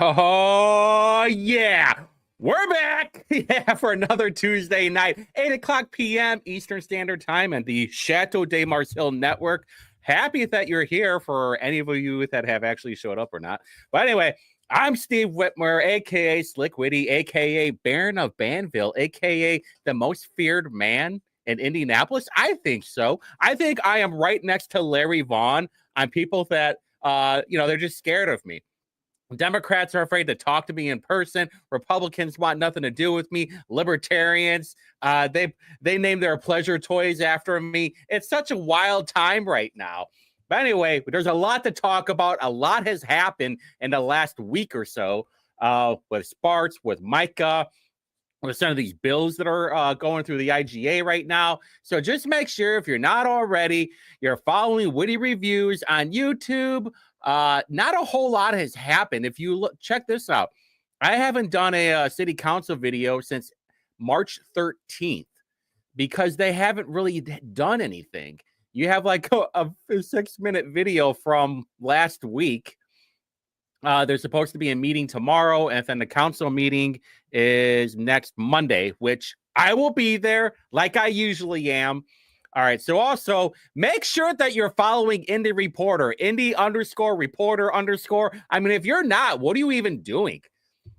Oh, yeah. We're back for another Tuesday night, 8 o'clock p.m. Eastern Standard Time and the Chateau de Marseille Network. Happy that you're here for any of you that have actually showed up or not. But anyway, I'm Steve Whitmer, a.k.a. Slick Whitty, a.k.a. Baron of Banville, a.k.a. the most feared man in Indianapolis. I think so. I think I am right next to Larry Vaughn on people that, they're just scared of me. Democrats are afraid to talk to me in person. Republicans want nothing to do with me. Libertarians, they name their pleasure toys after me. It's such a wild time right now. But anyway, there's a lot to talk about. A lot has happened in the last week or so with Sparks, with Micah, with some of these bills that are going through the IGA right now. So just make sure, if you're not already, you're following Whitty Reviews on YouTube. Not a whole lot has happened. If you look, check this out. I haven't done a city council video since March 13th because they haven't really done anything. You have like a 6-minute video from last week. There's supposed to be a meeting tomorrow, and then the council meeting is next Monday, which I will be there like I usually am. All right. So also make sure that you're following Indie Reporter, Indie_Reporter_. I mean, if you're not, what are you even doing?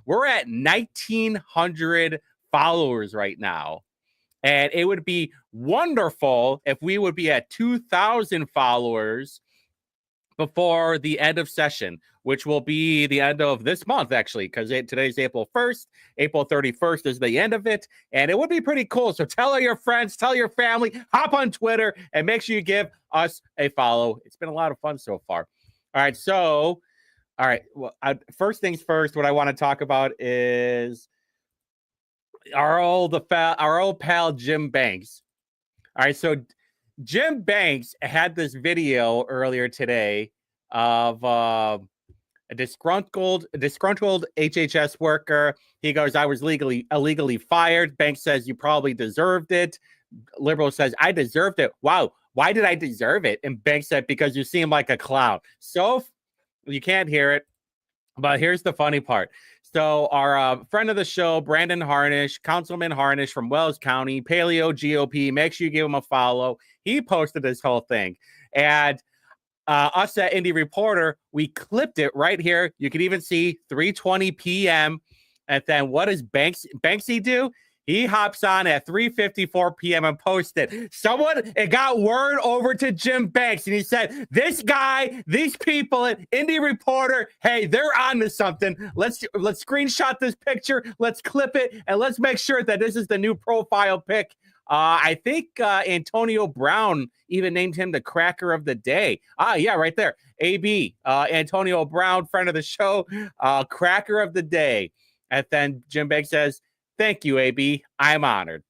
We're at 1,900 followers right now. And it would be wonderful if we would be at 2,000 followers before the end of session, which will be the end of this month, actually, because today's April 1st. April 31st is the end of it, and it would be pretty cool. So tell all your friends, tell your family, hop on Twitter, and make sure you give us a follow. It's been a lot of fun so far. All right, so, well, first things first, what I want to talk about is our old pal, Jim Banks. All right, so Jim Banks had this video earlier today of a disgruntled HHS worker. He goes, I was illegally fired. Banks says, you probably deserved it. Liberal says, I deserved it. Wow, why did I deserve it? And Banks said, because you seem like a clown. So you can't hear it, but here's the funny part. So our friend of the show, Brandon Harnish, Councilman Harnish from Wells County, Paleo GOP, make sure you give him a follow. He posted this whole thing. And us at Indie Reporter, we clipped it right here. You can even see 3:20 p.m. And then what does Banksy do? He hops on at 3:54 p.m. and posted. It got word over to Jim Banks, and he said, this guy, these people at Indie Reporter, hey, they're on to something. Let's screenshot this picture, let's clip it, and let's make sure that this is the new profile pic. I think Antonio Brown even named him the cracker of the day. Yeah, right there. AB, Antonio Brown, friend of the show, cracker of the day. And then Jim Banks says, thank you, AB. I'm honored.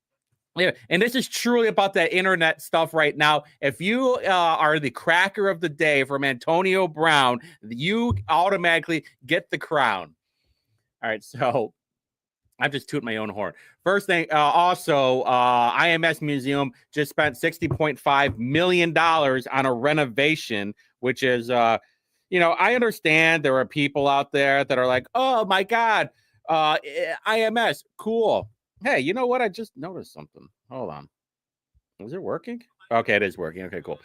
Yeah, and this is truly about that internet stuff right now. If you are the cracker of the day from Antonio Brown, you automatically get the crown. All right, so I'm just tooting my own horn. First thing, also, IMS Museum just spent $60.5 million on a renovation, which is, I understand there are people out there that are like, oh, my God, IMS, cool. Hey, you know what? I just noticed something. Hold on. Is it working? Okay, it is working. Okay, cool.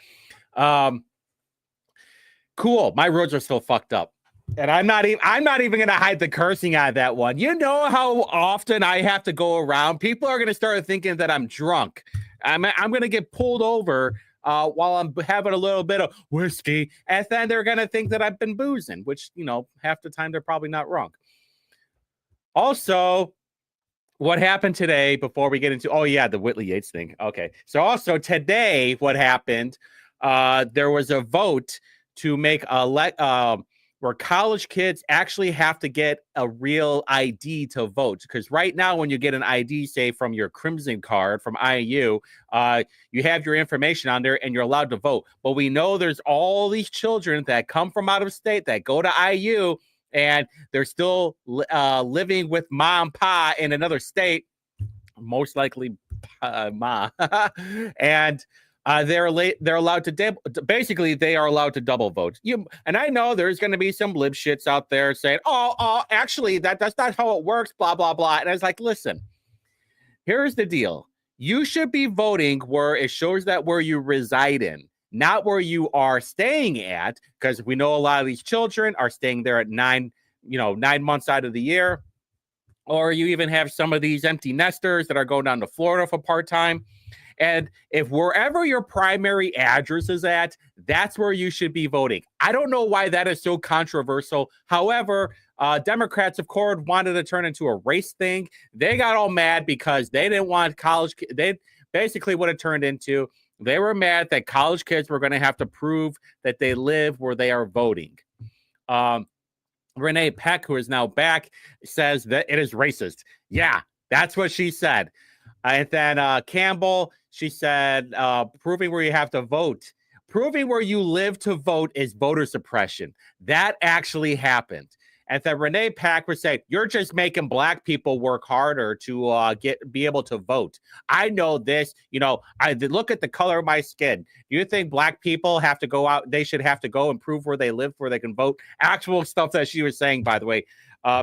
Cool. My roads are still fucked up. And I'm not even going to hide the cursing on that one. You know how often I have to go around? People are going to start thinking that I'm drunk. I'm going to get pulled over while I'm having a little bit of whiskey. And then they're going to think that I've been boozing, which, half the time they're probably not wrong. Also, what happened today before we get into, the Whitley Yates thing. Okay. So also today, what happened, there was a vote to make where college kids actually have to get a real ID to vote. Because right now, when you get an ID, say from your Crimson card from IU, you have your information on there and you're allowed to vote. But we know there's all these children that come from out of state that go to IU and they're still living with mom and pa in another state, most likely ma. And They're allowed to basically they are allowed to double vote. And I know there's going to be some lib shits out there saying, "Oh, actually that's not how it works." Blah blah blah. And I was like, listen, here's the deal: you should be voting where it shows that where you reside in, not where you are staying at, because we know a lot of these children are staying there at 9 months out of the year, or you even have some of these empty nesters that are going down to Florida for part-time. And if wherever your primary address is at, that's where you should be voting. I don't know why that is so controversial. However, Democrats, of course, wanted to turn into a race thing. They got all mad because they didn't want college. They basically what it turned into. They were mad that college kids were going to have to prove that they live where they are voting. Renee Peck, who is now back, says that it is racist. Yeah, that's what she said. And then Campbell, she said, proving where you have to vote. Proving where you live to vote is voter suppression. That actually happened. And then Renee Pack would say, you're just making black people work harder to be able to vote. I know this. I look at the color of my skin. Do you think black people have to go out? They should have to go and prove where they live, where they can vote. Actual stuff that she was saying, by the way,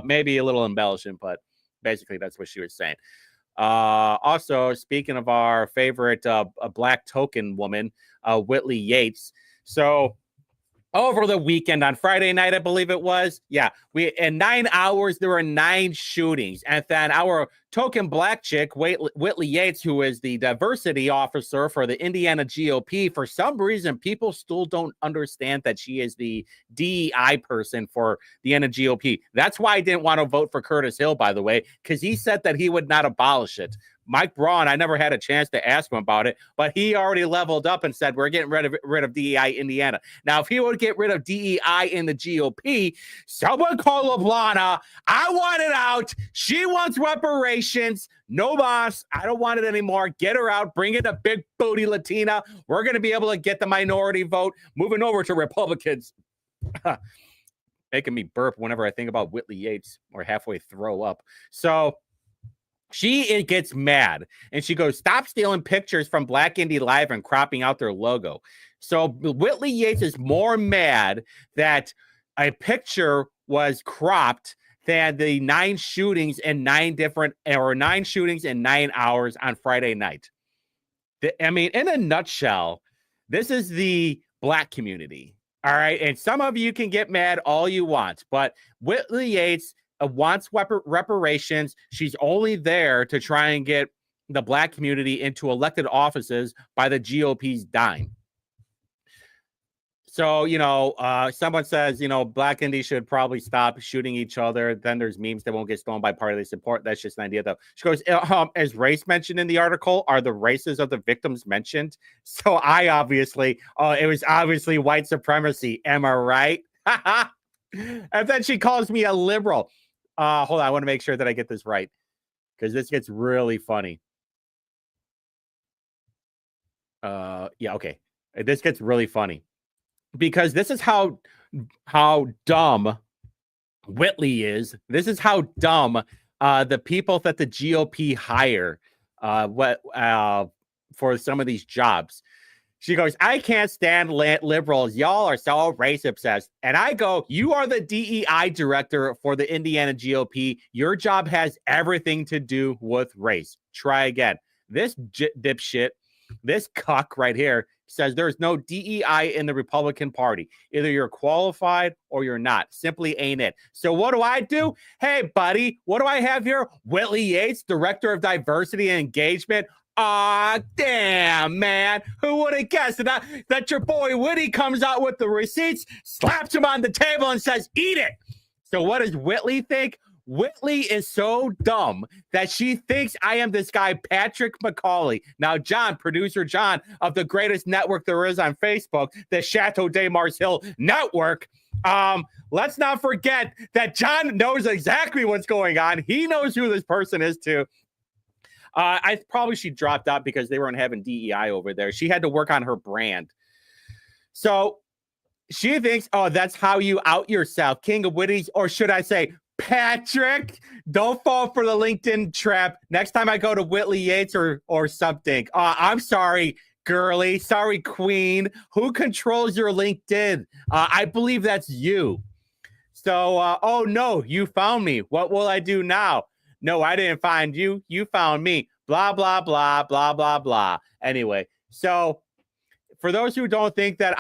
maybe a little embellishment, but basically that's what she was saying. Also, speaking of our favorite black token woman, Whitty Yates. So over the weekend on Friday night, I believe it was. Yeah, in 9 hours, there were 9 shootings. And then our token black chick, Whitty Yates, who is the diversity officer for the Indiana GOP, for some reason, people still don't understand that she is the DEI person for the Indiana GOP. That's why I didn't want to vote for Curtis Hill, by the way, because he said that he would not abolish it. Mike Braun, I never had a chance to ask him about it, but he already leveled up and said, we're getting rid of DEI Indiana. Now, if he would get rid of DEI in the GOP, someone call LeBlana. I want it out. She wants reparations. No boss. I don't want it anymore. Get her out. Bring in a big booty Latina. We're going to be able to get the minority vote. Moving over to Republicans. Making me burp whenever I think about Whitty Yates or halfway throw up. So she gets mad and she goes, stop stealing pictures from Black Indie Live and cropping out their logo. So Whitty Yates is more mad that a picture was cropped than the 9 shootings in 9 shootings in 9 hours on Friday night. I mean, in a nutshell, this is the black community. All right. And some of you can get mad all you want, but Whitty Yates wants reparations. She's only there to try and get the black community into elected offices by the GOP's dime. So, someone says, Black Indies should probably stop shooting each other. Then there's memes that won't get stolen by party they support. That's just an idea, though. She goes, is race mentioned in the article? Are the races of the victims mentioned? So it was obviously white supremacy. Am I right? And then she calls me a liberal. Hold on, I want to make sure that I get this right because this gets really funny. Okay. This gets really funny because this is how dumb Whitty is. This is how dumb the people that the GOP hire for some of these jobs. She goes, I can't stand liberals. Y'all are so race obsessed. And I go, you are the DEI director for the Indiana GOP. Your job has everything to do with race. Try again. This dipshit, this cuck right here says there's no DEI in the Republican Party. Either you're qualified or you're not. Simply ain't it. So what do? Hey, buddy, what do I have here? Whitty Yates, Director of Diversity and Engagement. Damn, man. Who would have guessed that your boy Whitty comes out with the receipts, slaps him on the table and says, eat it. So what does Whitty think? Whitty is so dumb that she thinks I am this guy, Patrick McCauley. Now, producer John of the greatest network there is on Facebook, the Chateau de Mars Hill Network. Let's not forget that John knows exactly what's going on. He knows who this person is too. She dropped out because they weren't having DEI over there. She had to work on her brand. So she thinks, that's how you out yourself, King of Witties, or should I say, Patrick, don't fall for the LinkedIn trap. Next time I go to Whitty Yates or something. I'm sorry, girly. Sorry, queen. Who controls your LinkedIn? I believe that's you. So, oh no, you found me. What will I do now? No, I didn't find you. You found me. Blah, blah, blah, blah, blah, blah. Anyway, so for those who don't think that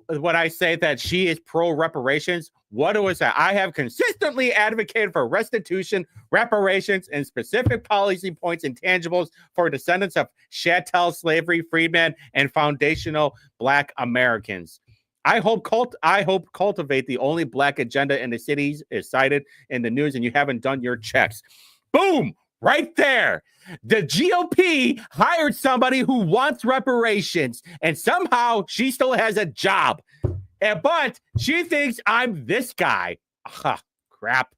when I say that she is pro reparations, what was that? I have consistently advocated for restitution, reparations, and specific policy points and tangibles for descendants of chattel slavery, freedmen, and foundational Black Americans. I hope cultivate the only Black agenda in the cities is cited in the news, and you haven't done your checks. Boom! Right there. The GOP hired somebody who wants reparations, and somehow she still has a job. But she thinks I'm this guy. Crap.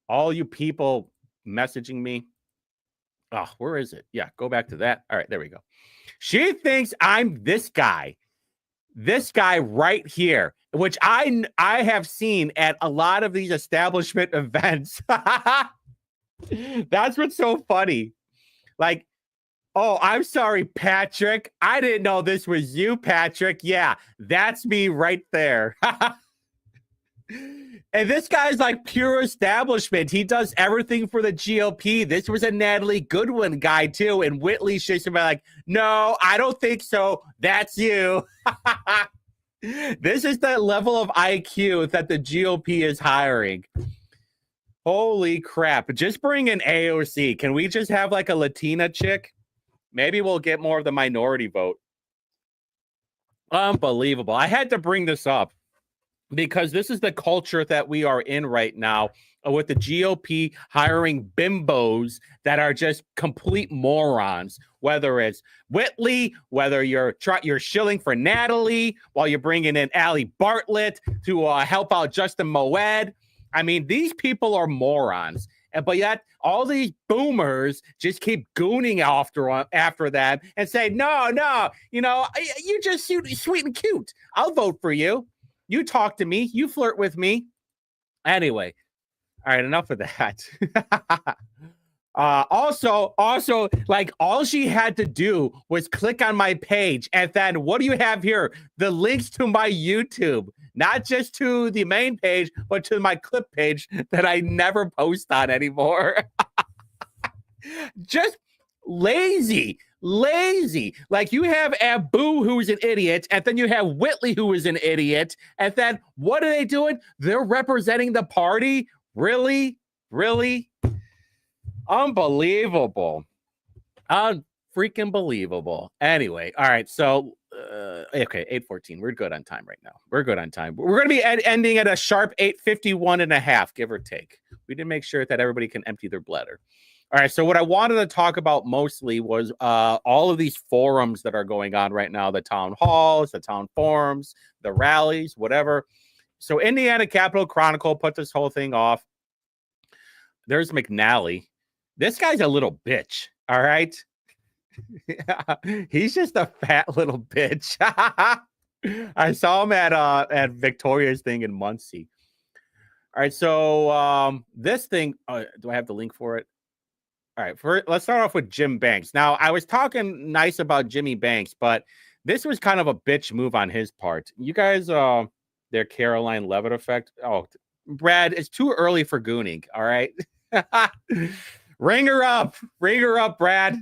All you people messaging me. Oh, where is it? Yeah, go back to that. All right, there we go. She thinks I'm this guy. This guy right here, which I have seen at a lot of these establishment events. That's what's so funny. Like, oh, I'm sorry, Patrick. I didn't know this was you, Patrick. Yeah, that's me right there. And this guy's like pure establishment. He does everything for the GOP. This was a Natalie Goodwin guy, too. And Whitley's just like, no, I don't think so. That's you. This is the level of IQ that the GOP is hiring. Holy crap. Just bring in AOC. Can we just have like a Latina chick? Maybe we'll get more of the minority vote. Unbelievable. I had to bring this up because this is the culture that we are in right now with the GOP hiring bimbos that are just complete morons, whether it's Whitley, whether you're shilling for Natalie while you're bringing in Allie Bartlett to help out Justin Moed. I mean, these people are morons. But yet all these boomers just keep gooning after that and say, no, you're just sweet and cute. I'll vote for you. You talk to me. You flirt with me. Anyway. All right, enough of that. Also, like all she had to do was click on my page. And then what do you have here? The links to my YouTube, not just to the main page, but to my clip page that I never post on anymore. Just lazy. Like you have Abu, who's an idiot, and then you have Whitley, who is an idiot. And then what are they doing? They're representing the party. Really? Unbelievable. Freaking believable. Anyway, all right. So, okay, 8:14. We're good on time right now. We're going to be ending at a sharp 8:51 and a half, give or take. We did make sure that everybody can empty their bladder. All right. So what I wanted to talk about mostly was all of these forums that are going on right now, the town halls, the town forums, the rallies, whatever. So Indiana Capitol Chronicle put this whole thing off. There's McNally. This guy's a little bitch. All right. He's just a fat little bitch. I saw him at Victoria's thing in Muncie. All right. So this thing, do I have the link for it? All right. Let's start off with Jim Banks. Now, I was talking nice about Jimmy Banks, but this was kind of a bitch move on his part. You guys, their Caroline Levitt effect. Oh, Brad, it's too early for gooning. All right. Ring her up, Brad.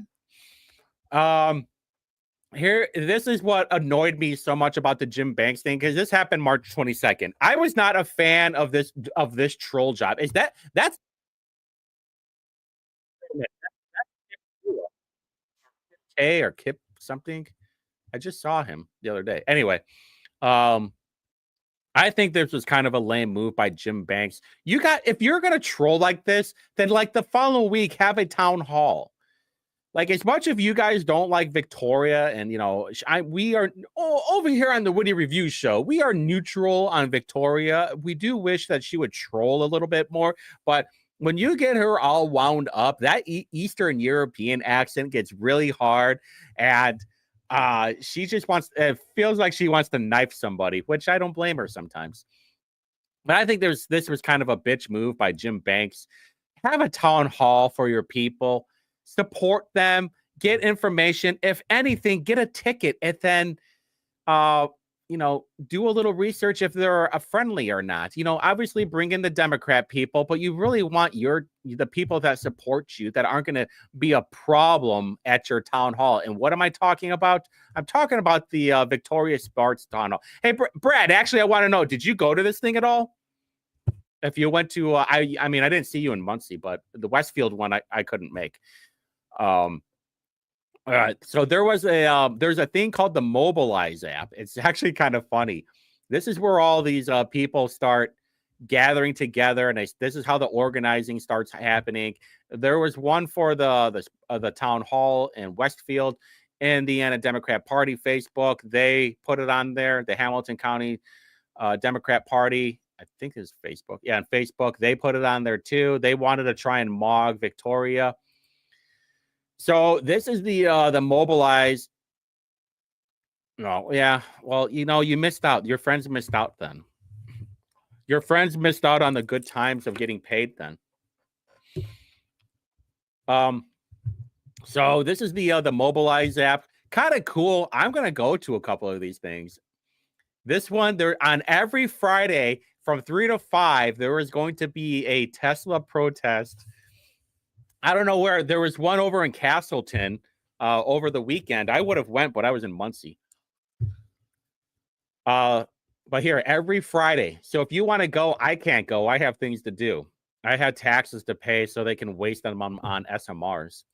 This is what annoyed me so much about the Jim Banks thing, because this happened March 22nd. I was not a fan of this troll job. That's K or Kip something? I just saw him the other day. Anyway, I think this was kind of a lame move by Jim Banks. If you're going to troll like this, then like the following week, have a town hall. Like, as much if you guys don't like Victoria, and we are over here on the Whitty Reviews show, we are neutral on Victoria. We do wish that she would troll a little bit more, but when you get her all wound up, that Eastern European accent gets really hard, and she just it feels like she wants to knife somebody, which I don't blame her sometimes. But I think this was kind of a bitch move by Jim Banks. Have a town hall for your people. Support them. get information. If anything, get a ticket, and then do a little research if they're a friendly or not. Obviously bring in the Democrat people, but you really want the people that support you, that aren't going to be a problem at your town hall. And what am I talking about? I'm talking about the Victoria Sparks town hall. Hey, Brad, actually, I want to know, did you go to this thing at all? If you went to, I mean, I didn't see you in Muncie, but the Westfield one, I couldn't make. So there's a thing called the Mobilize app. It's actually kind of funny. This is where all these people start gathering together, and this is how the organizing starts happening. There was one for the town hall in Westfield, Indiana Democrat Party Facebook. They put it on there. The Hamilton County Democrat Party, I think is Facebook. Yeah, on Facebook, they put it on there too. They wanted to try and mog Victoria. So this is the Mobilize. No, yeah. Well, you missed out. Your friends missed out then. Your friends missed out on the good times of getting paid then. So this is the Mobilize app. Kind of cool. I'm gonna go to a couple of these things. This one, they're on every Friday from 3 to 5. There is going to be a Tesla protest. I don't know where. There was one over in Castleton over the weekend. I would have went, but I was in Muncie. But here, every Friday. So if you want to go, I can't go. I have things to do. I had taxes to pay, so they can waste them on SMRs.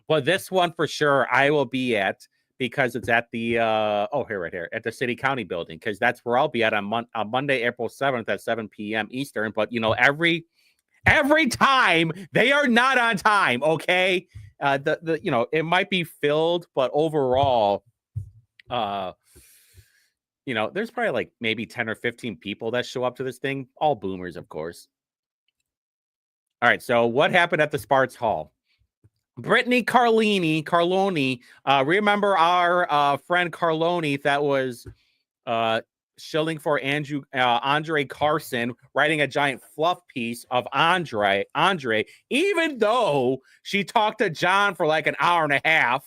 But this one for sure, I will be at, because it's at the right here at the City County building, because that's where I'll be at on Monday, April 7th at 7 p.m. Eastern. But every time they are not on time. Okay. It might be filled, but overall, there's probably like maybe 10 or 15 people that show up to this thing. All boomers, of course. All right. So what happened at the Sparks Hall? Brittany Carloni, remember our friend Carloni that was shilling for Andre Carson, writing a giant fluff piece of Andre, even though she talked to John for like an hour and a half.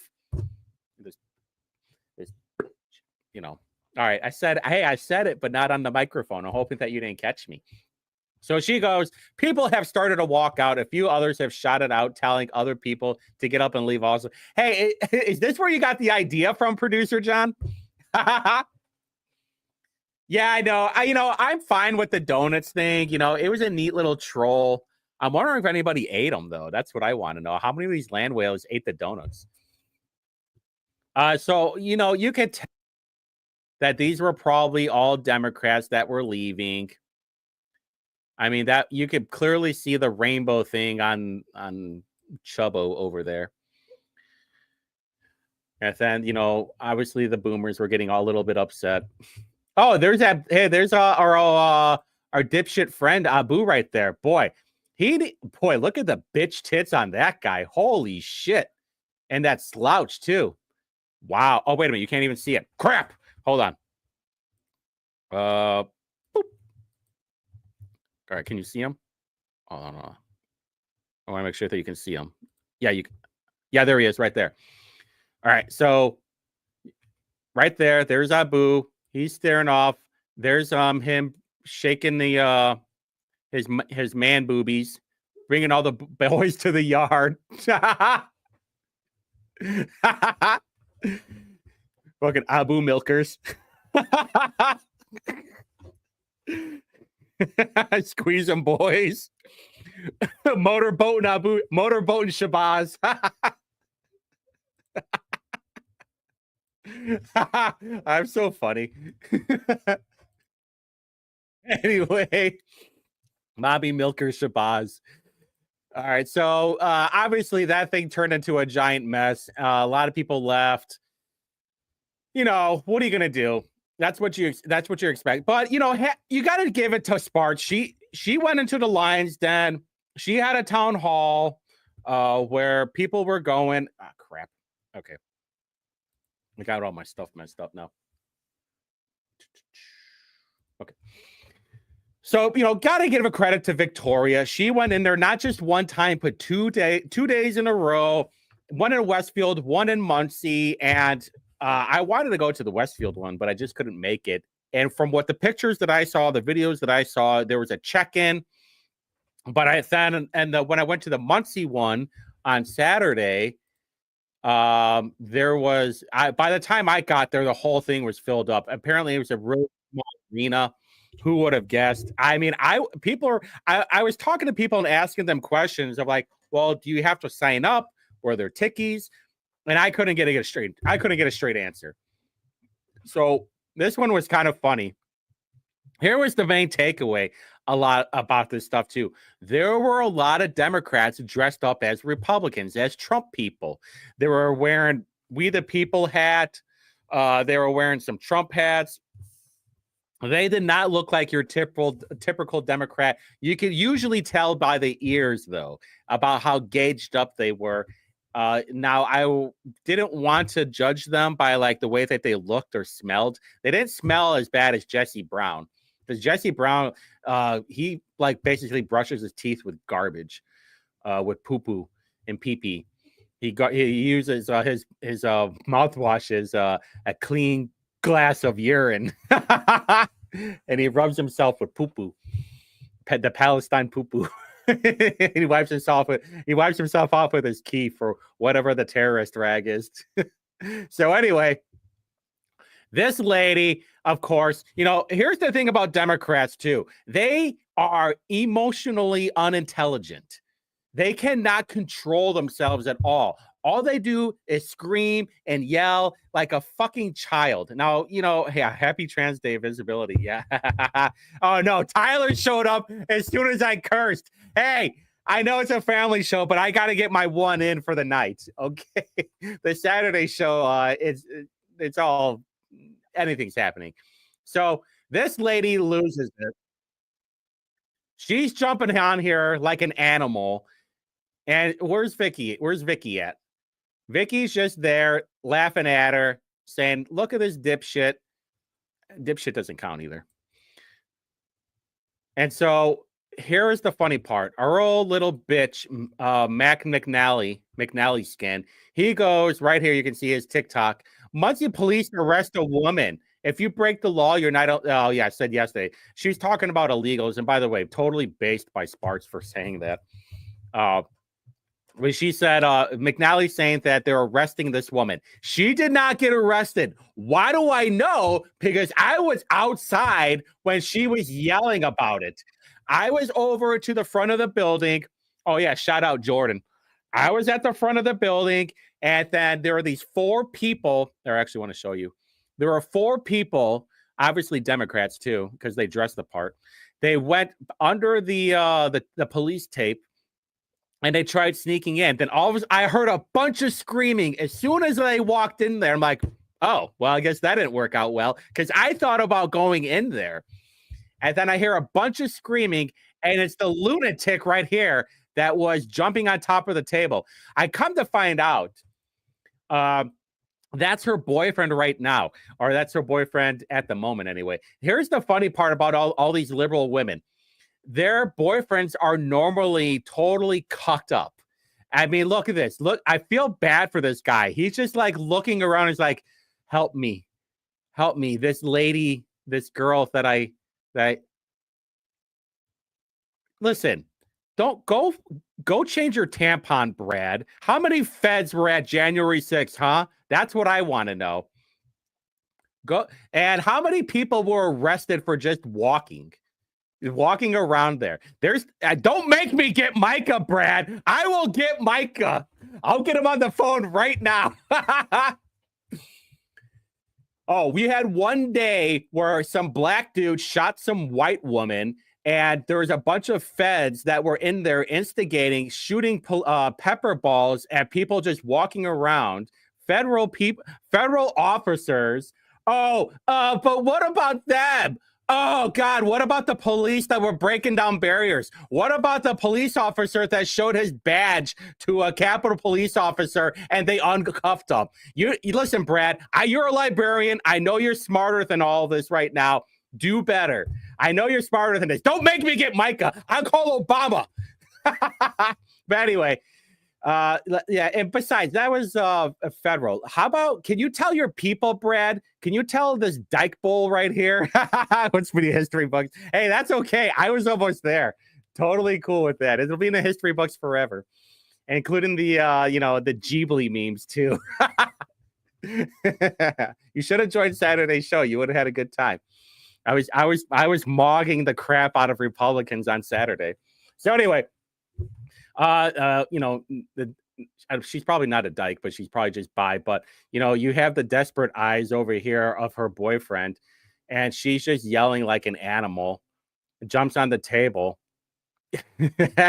All right, I said it, but not on the microphone. I'm hoping that you didn't catch me. So she goes, people have started to walk out. A few others have shouted out, telling other people to get up and leave also. Hey, is this where you got the idea from, producer John? Yeah, I know. I'm fine with the donuts thing. It was a neat little troll. I'm wondering if anybody ate them, though. That's what I want to know. How many of these land whales ate the donuts? So, you could tell that these were probably all Democrats that were leaving. I mean, that you could clearly see the rainbow thing on Chubbo over there. And then, obviously the boomers were getting a little bit upset. Oh, there's our dipshit friend Abu right there. Boy, look at the bitch tits on that guy. Holy shit. And that slouch too. Wow. Oh, wait a minute. You can't even see it. Crap. Hold on. Boop. All right, can you see him? Oh, no. I want to make sure that you can see him. Yeah, there he is, right there. All right, so right there's Abu. He's staring off. There's him shaking the his man boobies, bringing all the boys to the yard. Fucking Abu milkers. Squeeze them, boys. Motorboat and Shabazz. I'm so funny. Anyway, Mobby Milker Shabazz. All right, so obviously that thing turned into a giant mess. A lot of people left. What are you gonna do? That's what you expect. But you got to give it to Sparks. She went into the Lions Den. She had a town hall where people were going. Ah, crap. Okay. I got all my stuff messed up now. Okay. So, got to give a credit to Victoria. She went in there not just one time, but 2 days in a row. one in Westfield, one in Muncie, and I wanted to go to the Westfield one, but I just couldn't make it. And from what the pictures that I saw, the videos that I saw, there was a check-in. But I then when I went to the Muncie one on Saturday, there was by the time I got there, the whole thing was filled up. Apparently, it was a really small arena. Who would have guessed? I mean, I was talking to people and asking them questions of like, well, do you have to sign up? Were there tickies? And I couldn't get a straight answer. So this one was kind of funny. Here was the main takeaway a lot about this stuff too. There were a lot of Democrats dressed up as Republicans, as Trump people. They were wearing We the People hat. They were wearing some Trump hats. They did not look like your typical Democrat. You could usually tell by the ears, though, about how gauged up they were. Now, I didn't want to judge them by like the way that they looked or smelled. They didn't smell as bad as Jesse Brown, because Jesse Brown, he like basically brushes his teeth with garbage, with poo-poo and pee-pee. He uses his mouthwash as a clean glass of urine, and he rubs himself with poo-poo, the Palestine poo-poo. he wipes himself off with his key for whatever the terrorist rag is. So anyway, this lady, of course, here's the thing about Democrats too. They are emotionally unintelligent. They cannot control themselves at all. All they do is scream and yell like a fucking child. Now, yeah, happy Trans Day visibility. Yeah. Oh, no. Tyler showed up as soon as I cursed. Hey, I know it's a family show, but I got to get my one in for the night. Okay. The Saturday show, it's all, anything's happening. So this lady loses it. She's jumping on here like an animal. And where's Vicky? Where's Vicky at? Vicky's just there laughing at her, saying, look at this dipshit. Dipshit doesn't count either. And so here is the funny part. Our old little bitch, Mac McNally skin, he goes right here. You can see his TikTok. Muncie police arrest a woman. If you break the law, you're not. Oh, yeah, I said yesterday. She's talking about illegals. And by the way, totally based by Sparks for saying that. When she said, McNally saying that they're arresting this woman. She did not get arrested. Why do I know? Because I was outside when she was yelling about it. I was over to the front of the building. Oh, yeah, shout out Jordan. I was at the front of the building, and then there were these 4 people. I actually want to show you. There were 4 people, obviously Democrats too, because they dressed the part. They went under the police tape, and they tried sneaking in. Then all of a sudden, I heard a bunch of screaming. As soon as I walked in there, I'm like, oh, well, I guess that didn't work out well, because I thought about going in there. And then I hear a bunch of screaming, and it's the lunatic right here that was jumping on top of the table. I come to find out that's her boyfriend right now, or that's her boyfriend at the moment anyway. Here's the funny part about all these liberal women. Their boyfriends are normally totally cucked up. I mean, look at this. Look, I feel bad for this guy. He's just like looking around. He's like, help me. This lady, this girl that listen, don't go change your tampon, Brad. How many feds were at January 6th, huh? That's what I want to know. Go. And how many people were arrested for just walking around there? Don't make me get Micah, Brad. I will get Micah. I'll get him on the phone right now. Oh, we had one day where some black dude shot some white woman, and there was a bunch of feds that were in there instigating, shooting pepper balls at people just walking around. Federal officers. Oh, but what about them? Oh, God, what about the police that were breaking down barriers? What about the police officer that showed his badge to a Capitol police officer and they uncuffed him? You listen, Brad, you're a librarian. I know you're smarter than all this right now. Do better. I know you're smarter than this. Don't make me get Micah. I'll call Obama. But anyway, Yeah, and besides, that was a federal. How about, can you tell your people, Brad? Can you tell this Dyke Bowl right here? What's for the history books? Hey, that's okay. I was almost there. Totally cool with that. It'll be in the history books forever, including the the Ghibli memes too. You should have joined Saturday's show. You would have had a good time. I was mogging the crap out of Republicans on Saturday. So anyway, she's probably not a dyke, but she's probably just bi. But you have the desperate eyes over here of her boyfriend, and she's just yelling like an animal, jumps on the table.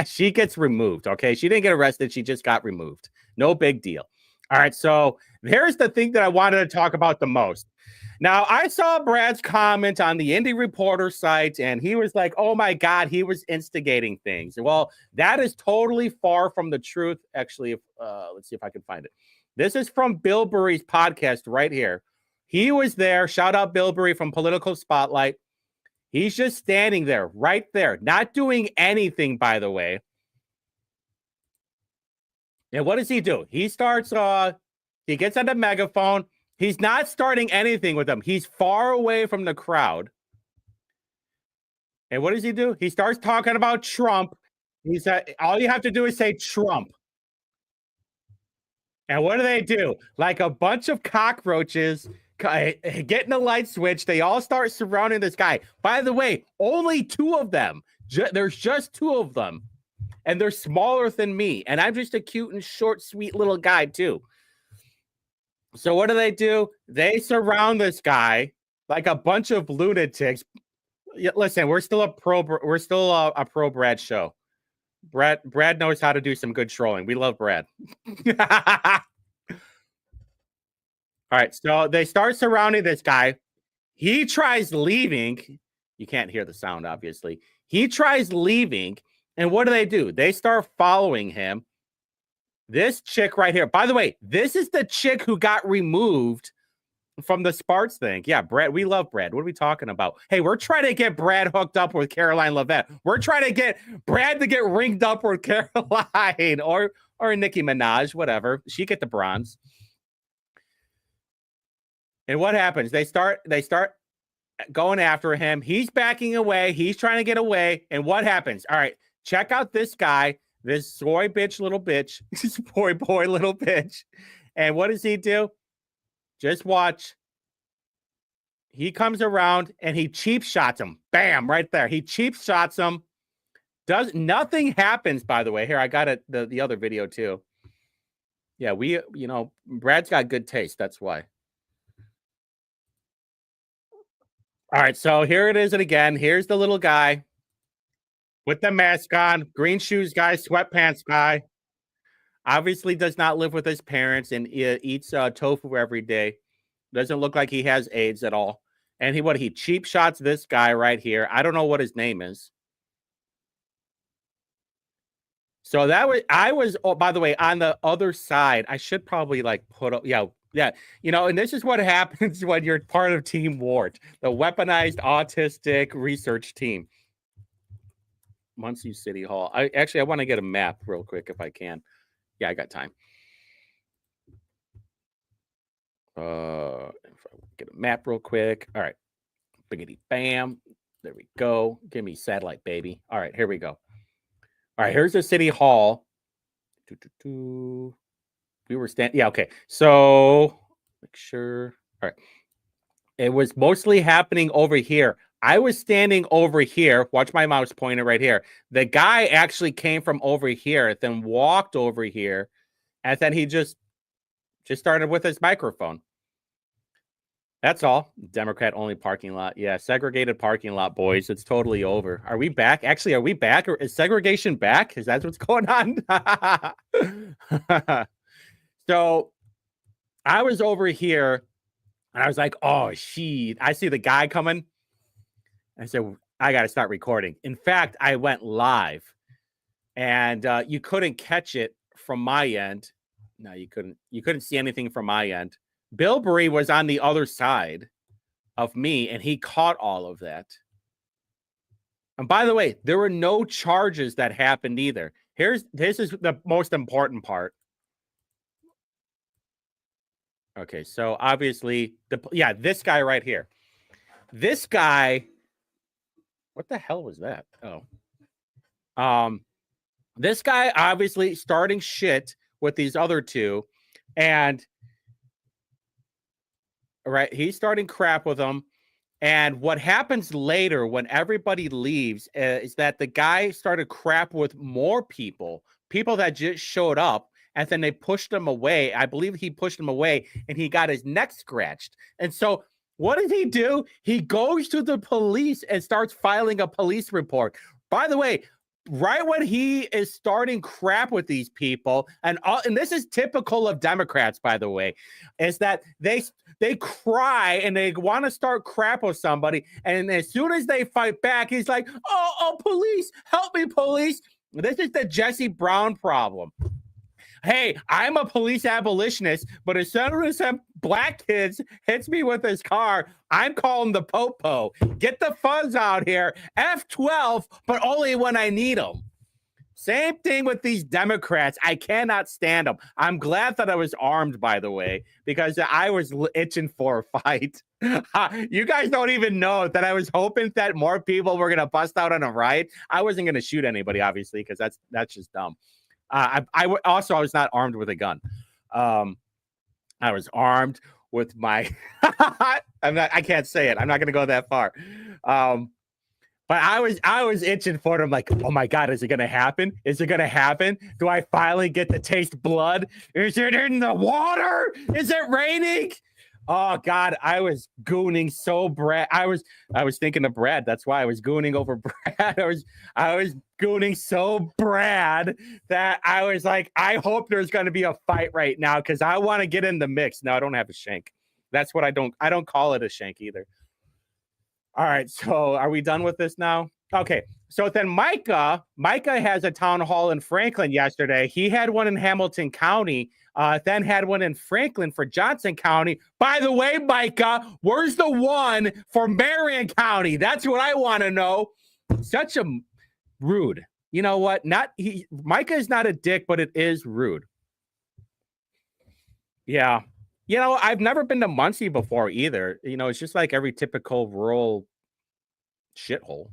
She gets removed. Okay. She didn't get arrested. She just got removed. No big deal. All right. So here's the thing that I wanted to talk about the most. Now, I saw Brad's comment on the Indie Reporter site, and he was like, oh my God, he was instigating things. Well, that is totally far from the truth. Actually, let's see if I can find it. This is from Bill Burry's podcast right here. He was there. Shout out Bill Burry from Political Spotlight. He's just standing there, right there, not doing anything, by the way. And what does he do? He starts, he gets on the megaphone. He's not starting anything with them. He's far away from the crowd. And what does he do? He starts talking about Trump. He's all you have to do is say Trump. And what do? Like a bunch of cockroaches getting a light switch. They all start surrounding this guy. By the way, only two of them. There's just two of them. And they're smaller than me. And I'm just a cute and short, sweet little guy, too. So what do? They surround this guy like a bunch of lunatics. Listen, we're still a pro Brad show. Brad knows how to do some good trolling. We love Brad. All right, so they start surrounding this guy. He tries leaving. You can't hear the sound, obviously. He tries leaving, and what do? They start following him. This chick right here. By the way, this is the chick who got removed from the Sparks thing. Yeah, Brad. We love Brad. What are we talking about? Hey, we're trying to get Brad hooked up with Caroline Levitt. We're trying to get Brad to get ringed up with Caroline or Nicki Minaj, whatever. She get the bronze. And what happens? They start going after him. He's backing away. He's trying to get away. And what happens? All right, check out this guy. This soy bitch, little bitch, boy, little bitch. And what does he do? Just watch. He comes around and he cheap shots him. Bam, right there. He cheap shots him. Nothing happens, by the way. Here, I got it, the other video too. Yeah, Brad's got good taste. That's why. All right, so here it is again. Here's the little guy with the mask on, green shoes guy, sweatpants guy. Obviously does not live with his parents and eats tofu every day. Doesn't look like he has AIDS at all. And he cheap shots this guy right here. I don't know what his name is. So I was, oh, by the way, on the other side. I should probably put up, yeah. And this is what happens when you're part of Team Wart, the weaponized autistic research team. Muncie City Hall. I want to get a map real quick if I can. Yeah, I got time. If I get a map real quick. All right. Biggity bam. There we go. Give me satellite, baby. All right, here we go. All right, here's the City Hall. We were standing. Yeah, okay. So make sure. All right. It was mostly happening over here. I was standing over here. Watch my mouse pointer right here. The guy actually came from over here, then walked over here, and then he just started with his microphone. That's all. Democrat only parking lot. Yeah, segregated parking lot, boys. It's totally over. Are we back? Actually, are we back? Or is segregation back? Is that what's going on? So I was over here, and I was like, oh, shit. I see the guy coming. I said, I got to start recording. In fact, I went live, and you couldn't catch it from my end. No, you couldn't. You couldn't see anything from my end. Bill Burry was on the other side of me, and he caught all of that. And by the way, there were no charges that happened either. This is the most important part. Okay, so obviously this guy right here. This guy, what the hell was that? This guy obviously starting shit with these other two, and right, he's starting crap with them. And what happens later when everybody leaves is that the guy started crap with more people that just showed up, and then they pushed him away. I believe he pushed him away, and he got his neck scratched. And so what does he do? He goes to the police and starts filing a police report. By the way, right when he is starting crap with these people, and this is typical of Democrats, by the way, is that they cry and they want to start crap with somebody, and as soon as they fight back, he's like, oh, police, help me, police. This is the Jesse Brown problem. Hey, I'm a police abolitionist, but as soon as some black kids hits me with his car, I'm calling the popo. Get the fuzz out here. F12, but only when I need them. Same thing with these Democrats. I cannot stand them. I'm glad that I was armed, by the way, because I was itching for a fight. You guys don't even know that I was hoping that more people were going to bust out on a riot. I wasn't going to shoot anybody, obviously, because that's just dumb. I was not armed with a gun. I was armed with my I can't say it. I'm not going to go that far. But I was itching for it. I'm like, oh my God, is it going to happen? Is it going to happen? Do I finally get to taste blood? Is it in the water? Is it raining? Oh God, I was gooning so Brad. I was thinking of Brad. That's why I was gooning over Brad. I was gooning so Brad that I was like, I hope there's going to be a fight right now because I want to get in the mix. No, I don't have a shank. That's what I don't call it a shank either. All right, so are we done with this now? Okay, so then Micah has a town hall in Franklin yesterday. He had one in Hamilton County, then had one in Franklin for Johnson County. By the way, Micah, where's the one for Marion County? That's what I want to know. Such a rude. You know what? Micah is not a dick, but it is rude. Yeah. You know, I've never been to Muncie before either. You know, it's just like every typical rural shithole.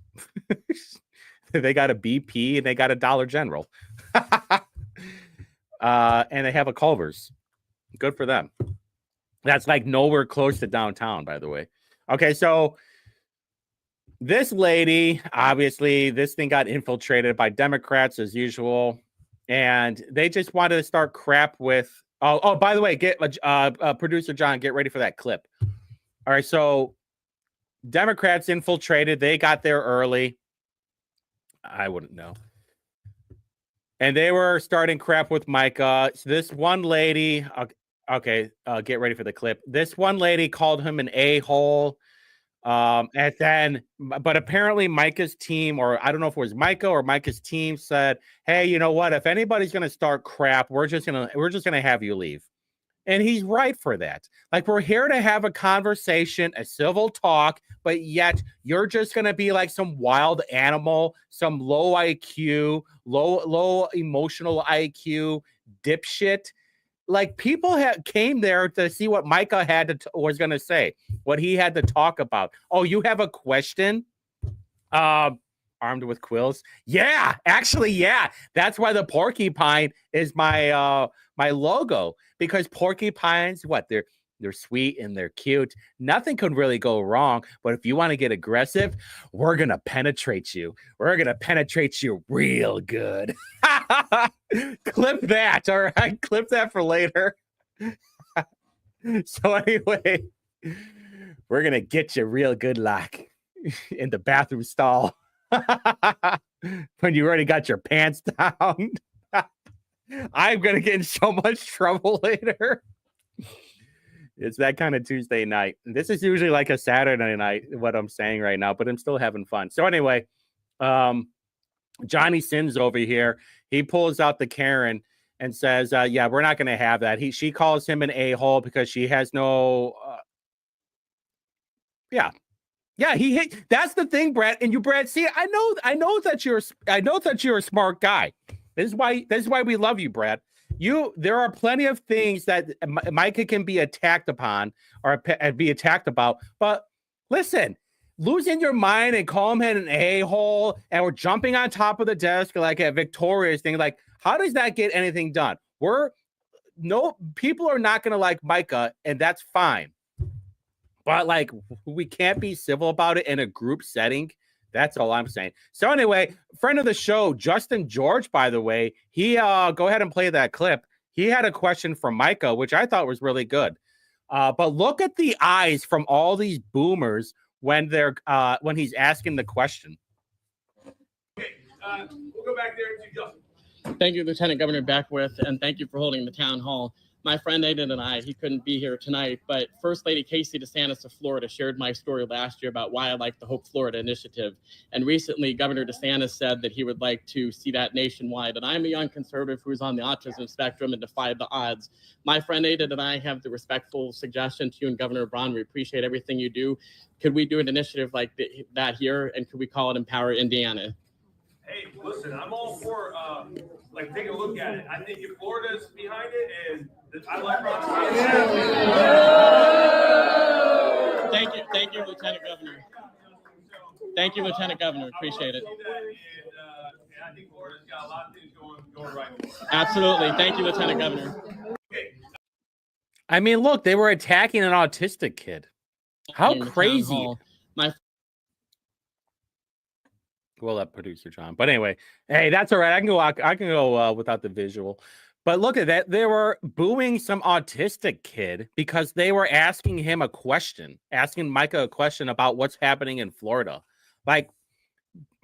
They got a BP and they got a Dollar General. And they have a Culver's. Good for them. That's like nowhere close to downtown, by the way. Okay, so this lady, obviously, this thing got infiltrated by Democrats as usual. And they just wanted to start crap with Oh, by the way, get producer John, get ready for that clip. All right, so Democrats infiltrated. They got there early. I wouldn't know. And they were starting crap with Micah. So this one lady, okay, get ready for the clip. This one lady called him an a-hole. And then, but apparently Micah's team, or I don't know if it was Micah or Micah's team, said, hey, you know what? If anybody's going to start crap, we're just going to have you leave. And he's right for that. Like, we're here to have a conversation, a civil talk, but yet you're just going to be like some wild animal, some low IQ, low emotional IQ dipshit. Like, people came there to see what Micah was going to say, what he had to talk about. Oh, you have a question? Armed with quills? Yeah, actually, yeah. That's why the porcupine is my my logo, because porcupines, what, they're sweet and they're cute. Nothing could really go wrong. But if you want to get aggressive, we're going to penetrate you. We're going to penetrate you real good. Clip that. All right. Clip that for later. So anyway, we're going to get you real good like in the bathroom stall. When you already got your pants down. I'm going to get in so much trouble later. It's that kind of Tuesday night. This is usually like a Saturday night, what I'm saying right now, but I'm still having fun. So anyway, Johnny Sins over here, he pulls out the Karen and says, yeah, we're not going to have that. She calls him an a-hole because she has no, yeah, that's the thing, Brad. And you, Brad, see, I know that you're a smart guy. This is why we love you, Brad. There are plenty of things that Micah can be attacked upon or be attacked about, but listen, losing your mind and calling him an a-hole and we're jumping on top of the desk like a victorious thing, like how does that get anything done? People are not going to like Micah, and that's fine. But like, we can't be civil about it in a group setting. That's all I'm saying. So anyway, friend of the show, Justin George, by the way, he go ahead and play that clip. He had a question from Micah, which I thought was really good. But look at the eyes from all these boomers when he's asking the question. Okay, we'll go back there to Justin. Thank you, Lieutenant Governor Beckwith, and thank you for holding the town hall. My friend Aiden and he couldn't be here tonight, but First Lady Casey DeSantis of Florida shared my story last year about why I like the Hope Florida initiative. And recently, Governor DeSantis said that he would like to see that nationwide. And I'm a young conservative who's on the autism spectrum and defied the odds. My friend Aiden and I have the respectful suggestion to you and Governor Braun. We appreciate everything you do. Could we do an initiative like that here? And could we call it Empower Indiana? Hey, listen, I'm all for taking a look at it. I think if Florida's behind it, and I like Ron DeSantis. Thank you, Lieutenant Governor. Thank you, Lieutenant Governor. Appreciate it. And I think Florida's got a lot of things going right. Absolutely. Thank you, Lieutenant Governor. Okay. I mean, look, they were attacking an autistic kid. How crazy. We'll let producer John. But anyway, hey, that's all right. I can go without the visual. But look at that. They were booing some autistic kid because they were asking him asking Micah a question about what's happening in Florida. Like,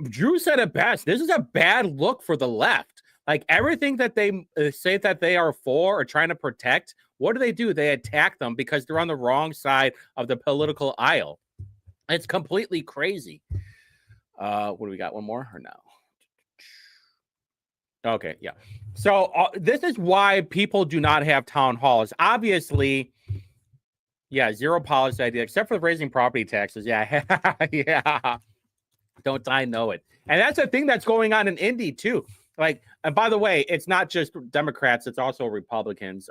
Drew said it best. This is a bad look for the left. Like, everything that they say that they are for or trying to protect, what do? They attack them because they're on the wrong side of the political aisle. It's completely crazy. What do we got? One more or no? Okay, yeah. So this is why people do not have town halls. Obviously, yeah, zero policy idea, except for raising property taxes. Yeah, yeah. Don't I know it? And that's a thing that's going on in Indy too. Like, and by the way, it's not just Democrats; it's also Republicans.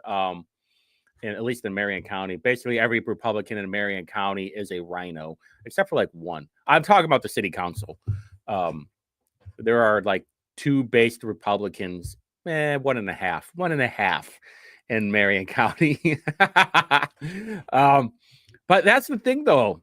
At least in Marion County, basically every Republican in Marion County is a rhino, except for like one. I'm talking about the city council. There are like 2 based Republicans, 1.5 in Marion County. But that's the thing, though.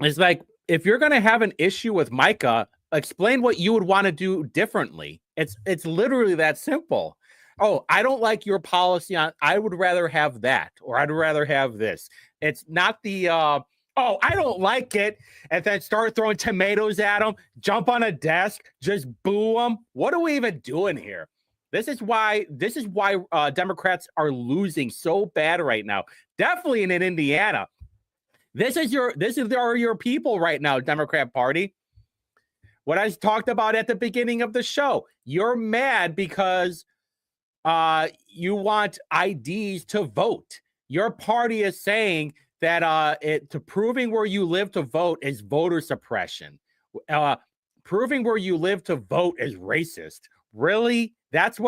It's like, if you're going to have an issue with Micah, explain what you would want to do differently. It's literally that simple. Oh, I don't like your policy on, I would rather have that, or I'd rather have this. It's not the, oh, I don't like it, and then start throwing tomatoes at them, jump on a desk, just boo them. What are we even doing here? This is why Democrats are losing so bad right now. Definitely in Indiana. This is your people right now, Democrat Party. What I talked about at the beginning of the show. You're mad because you want IDs to vote. Your party is saying that proving where you live to vote is voter suppression. Proving where you live to vote is racist. Really? That's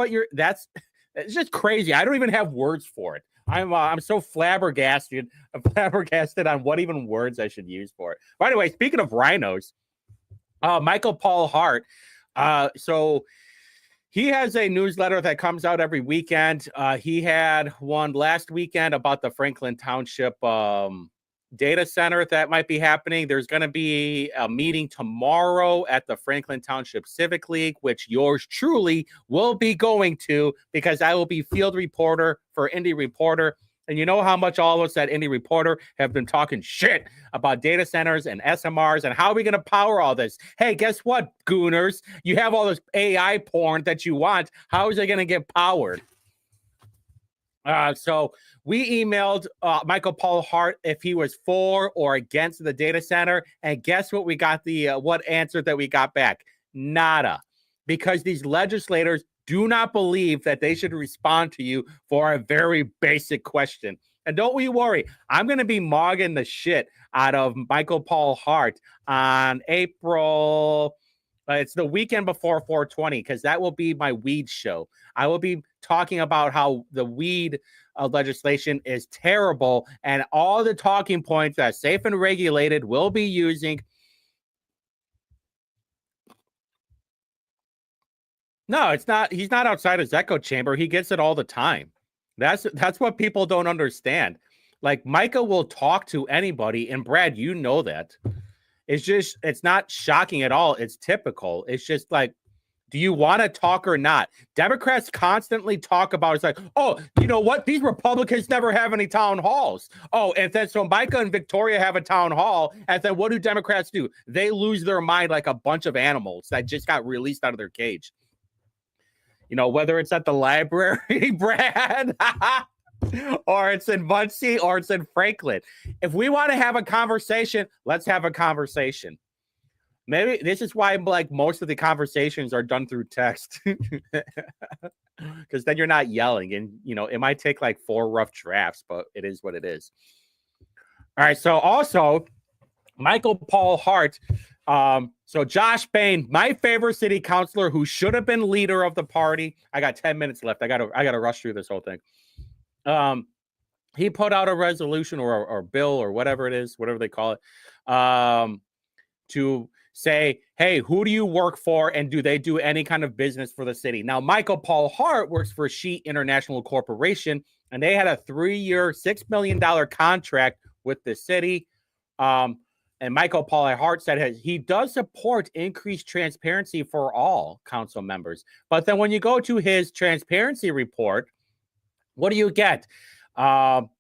it's just crazy. I don't even have words for it. I'm so flabbergasted. I'm flabbergasted on what even words I should use for it. By the way, speaking of rhinos, Michael Paul Hart. So he has a newsletter that comes out every weekend. He had one last weekend about the Franklin Township data center that might be happening. There's going to be a meeting tomorrow at the Franklin Township Civic League, which yours truly will be going to, because I will be field reporter for Indy Reporter. And you know how much all of us at Indy Reporter have been talking shit about data centers and SMRs and how are we going to power all this? Hey, guess what, gooners? You have all this AI porn that you want. How is it going to get powered? So we emailed Michael Paul Hart if he was for or against the data center. And guess what we got what answer that we got back? Nada. Because these legislators do not believe that they should respond to you for a very basic question. And don't we worry, I'm going to be mogging the shit out of Michael Paul Hart on April It's the weekend before 420 because that will be my weed show. I will be talking about how the weed legislation is terrible and all the talking points that Safe and Regulated will be using. No, it's not. He's not outside his echo chamber. He gets it all the time. That's what people don't understand. Like Micah will talk to anybody, and Brad, you know that. It's not shocking at all. It's typical. It's just like, do you want to talk or not? Democrats constantly talk about it's like, oh, you know what? These Republicans never have any town halls. Oh, and then so Micah and Victoria have a town hall. And then what do Democrats do? They lose their mind like a bunch of animals that just got released out of their cage. You know, whether it's at the library, Brad, or it's in Muncie, or it's in Franklin. If we want to have a conversation, let's have a conversation. Maybe this is why like most of the conversations are done through text. Because then you're not yelling. And, you know, it might take like 4 rough drafts, but it is what it is. All right. So also, Michael Paul Hart. So Josh Bain, my favorite city councilor who should have been leader of the party. I got 10 minutes left. I gotta rush through this whole thing. He put out a resolution or bill or whatever it is, whatever they call it, to say, hey, who do you work for and do they do any kind of business for the city? Now, Michael Paul Hart works for Sheet International Corporation, and they had a 3-year, $6 million contract with the city. And Michael Paul Hart said he does support increased transparency for all council members. But then when you go to his transparency report, what do you get?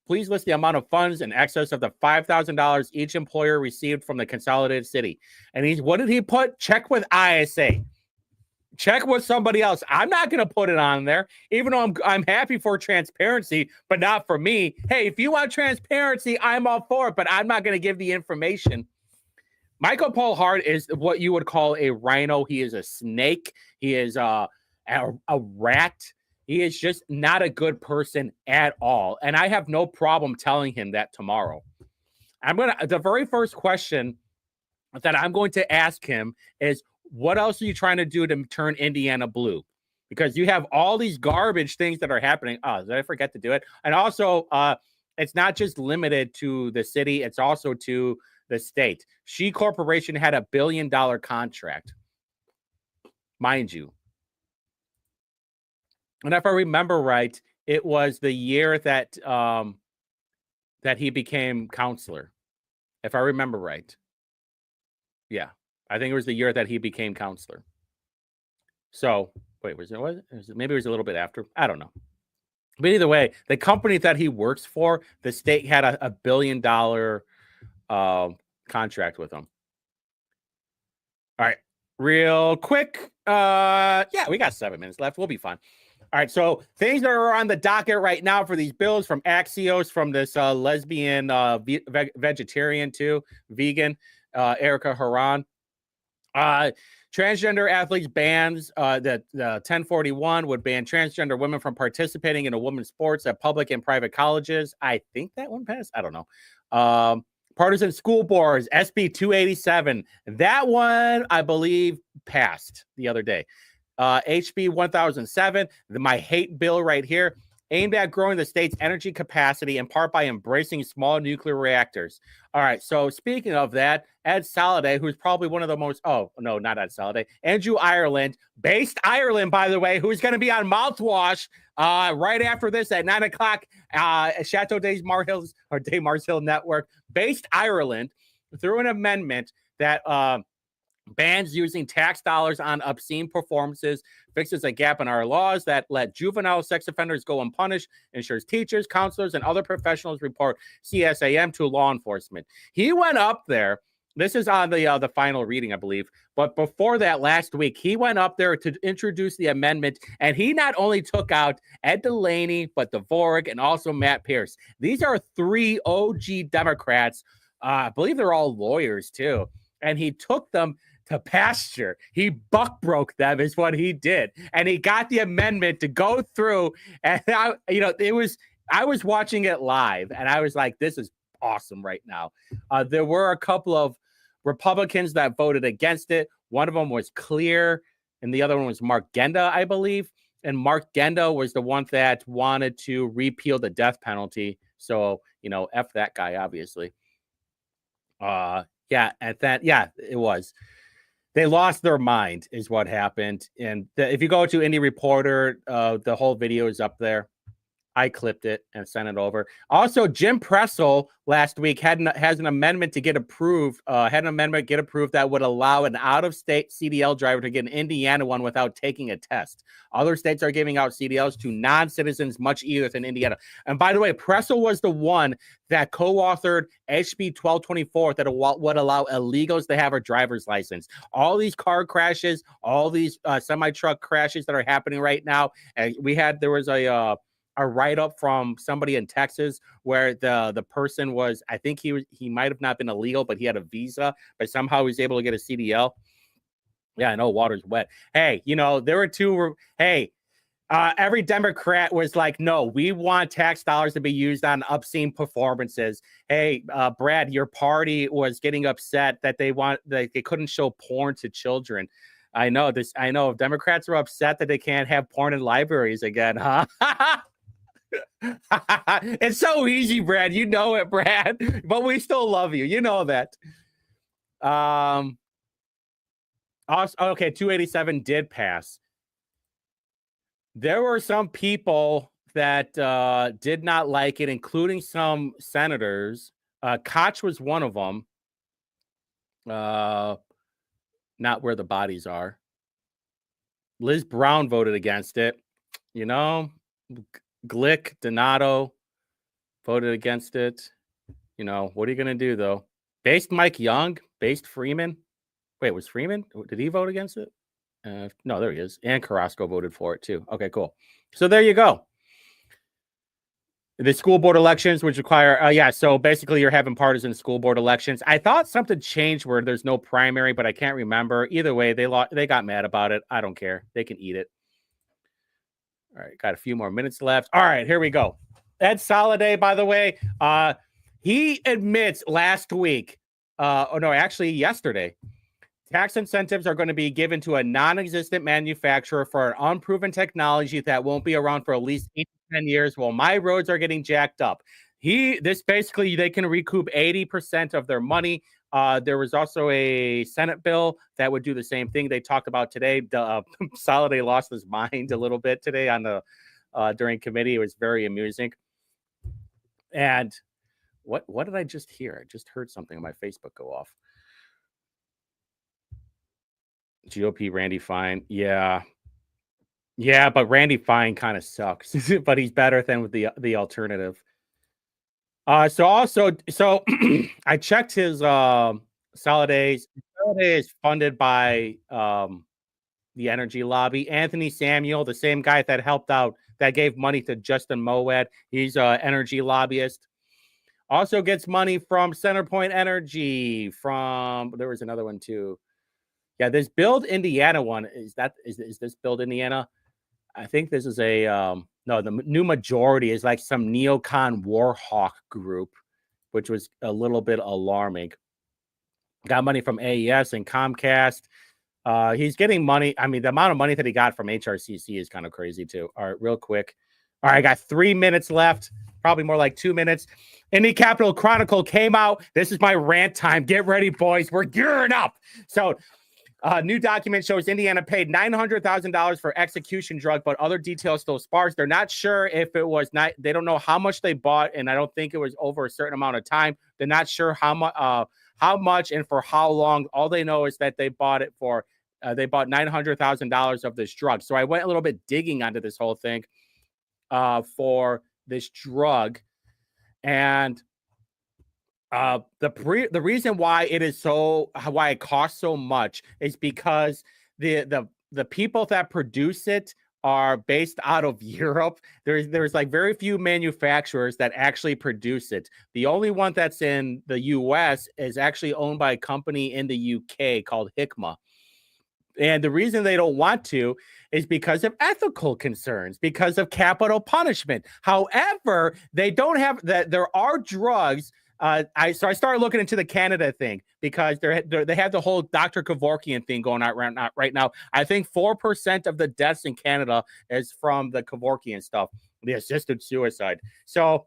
Please list the amount of funds in excess of the $5,000 each employer received from the consolidated city. And what did he put? Check with ISA. Check with somebody else. I'm not going to put it on there, even though I'm happy for transparency, but not for me. Hey, if you want transparency, I'm all for it, but I'm not going to give the information. Michael Paul Hart is what you would call a rhino. He is a snake. He is a rat. He is just not a good person at all. And I have no problem telling him that tomorrow. The very first question that I'm going to ask him is, what else are you trying to do to turn Indiana blue? Because you have all these garbage things that are happening. Oh, did I forget to do it? And also, it's not just limited to the city. It's also to the state. She Corporation had a $1 billion contract, mind you. And if I remember right, it was the year that that he became counselor. If I remember right. Yeah. I think it was the year that he became counselor. So, wait, maybe it was a little bit after. I don't know. But either way, the company that he works for, the state had a $1 billion contract with him. All right. Real quick. Yeah, we got 7 minutes left. We'll be fine. All right, so things that are on the docket right now for these bills from Axios, from this lesbian vegetarian too, vegan, Erica Haran. Transgender athletes bans, the 1041 would ban transgender women from participating in a women's sports at public and private colleges. I think that one passed. I don't know. Partisan school boards, SB 287. That one, I believe, passed the other day. HB 1007, my hate bill right here, aimed at growing the state's energy capacity in part by embracing small nuclear reactors. All right, so speaking of that, Ed Soliday, who's probably one of the most, oh, no, not Ed Soliday, Andrew Ireland, based Ireland, by the way, who's going to be on Mouthwash right after this at 9 o'clock, Chateau Des Mars or Des Mars Hill Network, based Ireland, through an amendment that bans using tax dollars on obscene performances, fixes a gap in our laws that let juvenile sex offenders go unpunished, ensures teachers, counselors, and other professionals report CSAM to law enforcement. He went up there. This is on the final reading, I believe. But before that, last week, he went up there to introduce the amendment, and he not only took out Ed Delaney, but Dvorak and also Matt Pierce. These are 3 OG Democrats. I believe they're all lawyers, too. And he took them to pasture. He buck broke them is what he did. And he got the amendment to go through. And I was watching it live and I was like, this is awesome right now. There were a couple of Republicans that voted against it. One of them was Clear, and the other one was Mark Genda, I believe. And Mark Genda was the one that wanted to repeal the death penalty. So, F that guy, obviously. Yeah, it was. They lost their mind is what happened. And if you go to Indie Reporter, the whole video is up there. I clipped it and sent it over. Also, Jim Pressel last week has an amendment to get approved. That would allow an out-of-state CDL driver to get an Indiana one without taking a test. Other states are giving out CDLs to non-citizens much easier than Indiana. And by the way, Pressel was the one that co-authored HB 1224 that would allow illegals to have a driver's license. All these car crashes, all these semi-truck crashes that are happening right now. And there was a write-up from somebody in Texas where the person was, I think he might have not been illegal, but he had a visa, but somehow he was able to get a CDL. Yeah, I know water's wet. Hey, there were two. Every Democrat was like, no, we want tax dollars to be used on obscene performances. Hey, Brad, your party was getting upset that they couldn't show porn to children. I know Democrats are upset that they can't have porn in libraries again, huh? It's so easy, Brad. You know it, Brad. But we still love you. You know that. Also, okay, 287 did pass. There were some people that did not like it, including some senators. Koch was one of them. Not where the bodies are. Liz Brown voted against it. Glick, Donato voted against it. What are you going to do, though? Based Mike Young, based Freeman. Wait, was Freeman? Did he vote against it? No, there he is. And Carrasco voted for it, too. Okay, cool. So there you go. The school board elections, which require, so basically you're having partisan school board elections. I thought something changed where there's no primary, but I can't remember. Either way, they got mad about it. I don't care. They can eat it. All right, got a few more minutes left. All right, here we go. Ed Soliday, by the way, he admits last week, yesterday, tax incentives are going to be given to a non-existent manufacturer for an unproven technology that won't be around for at least 8 to 10 years while my roads are getting jacked up. Basically, they can recoup 80% of their money. There was also a Senate bill that would do the same thing. They talked about today. Soliday lost his mind a little bit today during committee. It was very amusing. And what did I just hear? I just heard something on my Facebook go off. GOP Randy Fine. Yeah, but Randy Fine kind of sucks, but he's better than with the alternative. So I checked his Soliday. Soliday is funded by the energy lobby. Anthony Samuel, the same guy that helped out, that gave money to Justin Moed. He's an energy lobbyist. Also gets money from Centerpoint Energy. There was another one too. Yeah, this Build Indiana one is this Build Indiana? I think this is the New Majority is like some neocon warhawk group, which was a little bit alarming. Got money from AES and Comcast. He's getting money. I mean, the amount of money that he got from HRCC is kind of crazy too. All right, real quick. All right, I got 3 minutes left, probably more like 2 minutes. Indy Capital Chronicle came out. This is my rant time. Get ready, boys. We're gearing up. So, new document shows Indiana paid $900,000 for execution drug, but other details still sparse. They're not sure if it was not. They don't know how much they bought, and I don't think it was over a certain amount of time. They're not sure how much and for how long. All they know is that they bought it for. They bought $900,000 of this drug. So I went a little bit digging onto this whole thing for this drug, and the reason why it costs so much is because the people that produce it are based out of Europe. There's like very few manufacturers that actually produce it. The only one that's in the US is actually owned by a company in the UK called Hikma. And the reason they don't want to is because of ethical concerns, because of capital punishment. However, they don't have that. There are drugs I started looking into the Canada thing because they have the whole Dr. Kevorkian thing going on right now. I think 4% of the deaths in Canada is from the Kevorkian stuff, the assisted suicide. So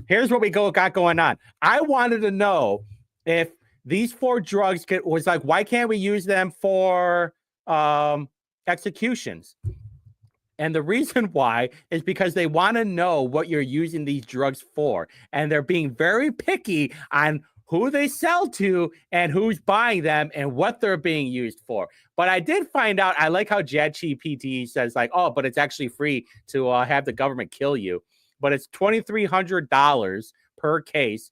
here's what we got going on. I wanted to know if these 4 drugs was like, why can't we use them for executions? And the reason why is because they want to know what you're using these drugs for. And they're being very picky on who they sell to and who's buying them and what they're being used for. But I did find out, I like how ChatGPT says like, oh, but it's actually free to have the government kill you. But it's $2,300 per case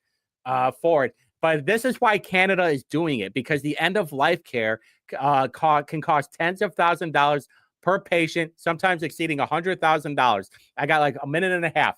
for it. But this is why Canada is doing it, because the end of life care can cost tens of thousands of dollars per patient, sometimes exceeding $100,000. I got like a minute and a half.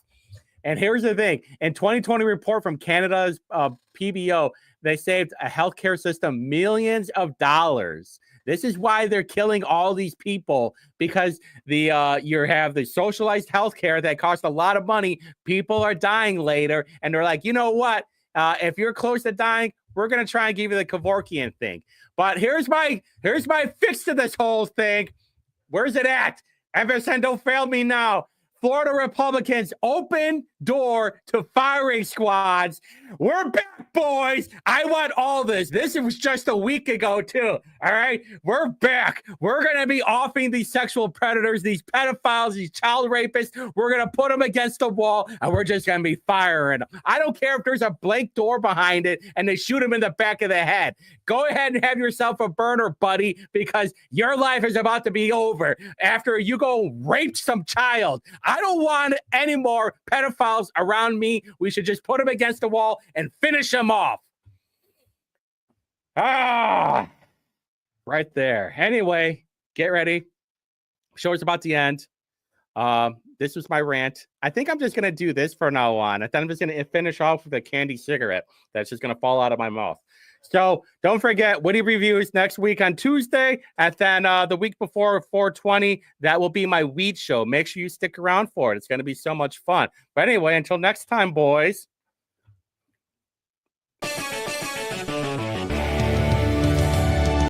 And here's the thing. In 2020 report from Canada's PBO, they saved a healthcare system millions of dollars. This is why they're killing all these people, because you have the socialized healthcare that costs a lot of money. People are dying later, and they're like, you know what? If you're close to dying, we're gonna try and give you the Kevorkian thing. But here's my fix to this whole thing. Where's it at? MSN, don't fail me now. Florida Republicans open door to firing squads. We're back, boys. I want all this. This was just a week ago, too. All right? We're back. We're going to be offing these sexual predators, these pedophiles, these child rapists. We're going to put them against the wall, and we're just going to be firing them. I don't care if there's a blank door behind it and they shoot them in the back of the head. Go ahead and have yourself a burner, buddy, because your life is about to be over after you go rape some child. I don't want any more pedophiles around me. We should just put them against the wall and finish them off. Right there. Anyway, get ready. Show's about to end. This was my rant. I think I'm just going to do this from now on. I think I'm just going to finish off with a candy cigarette that's just going to fall out of my mouth. So don't forget, Whitty Reviews next week on Tuesday. And then the week before 420, that will be my weed show. Make sure you stick around for it. It's going to be so much fun. But anyway, until next time, boys.